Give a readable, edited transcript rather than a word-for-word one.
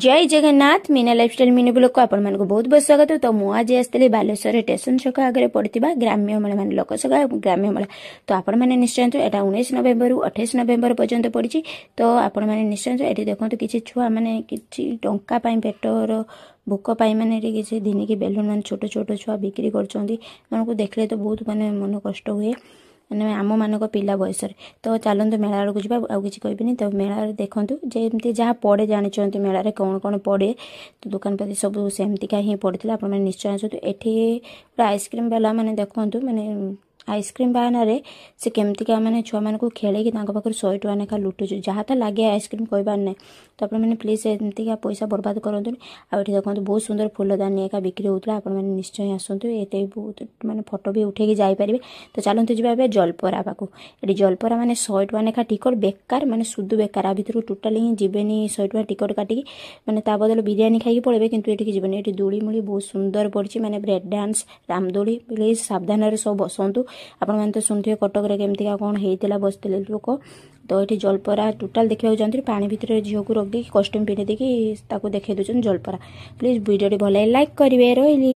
जय Jagannath Meena lifestyle mini blog को आपण को बहुत बहुत स्वागत। तो मुझे आज आसती बालेश्वर स्टेशन छक आगे पड़ता ग्राम्य मेला मान लोकसभा ग्राम्य मेला। तो आपण मैंने निश्चय यहाँ 19 नवेम्बर 28 नवेम्बर पर्यंत पड़ी। तो आपण मैंने निश्चय ये देखो किसी छुआ मैंने कि टंका पेटर भोक मैंने किसी दिन की बेलून मान छोट छोट छुआ बिक्री कर देखले तो बहुत मानने मन कष्ट हुए मैंने आम मानक पिला बयस। तो चलते मेला आड़ को जावा आउ कि कहबिनी। तो मेला देखूँ जमी जहाँ पड़े जानते मेलार कौन कौन पड़े तो दुकान पाती सब सेमतिका ही पड़ता। आप निश्चय आसतु एठी आइसक्रीम वाला मैंने देखूँ मैंने आइसक्रीम बाहाना से केमतिका मैंने छुआ मान खेल पाखे 100 टका लेखा लुटुच जहाँ तो लगे आइसक्रीम कहबार ना। तो आपने प्लीज एमतिका पैसा बर्बाद करतुनि। आउ देखो बहुत सुंदर फूलदानी एका बिक्री होता। आप निश्चय आसतु ये बहुत माने फोटो भी उठे जापर। तो चलते जी जलपरा पाक ये जलपरा मैंने 100 टका लेखा टिकट बेकार माने सुदु बेकार आ भर टोटाली ही जीवेनि 100 टका टिकट काटिकी मैंने ता बदल बिरियानी खाई पड़े कितु ये जीवन ये दूली मूली बहुत सुंदर पड़ी मैंने ब्रेक डांस रामदोली प्लीज सावधान सब बसतु। आपण मैंने तो शुणुवे कटक केमतिका कौन होता बसते लोक। तो ये जलपरा टोटाल देखा चाहते पानी भितर झील को रखिदी कस्ट्यूम पिंधि देखी देखी दे जलपरा। प्लीज वीडियो भल लाइक करेंगे रही।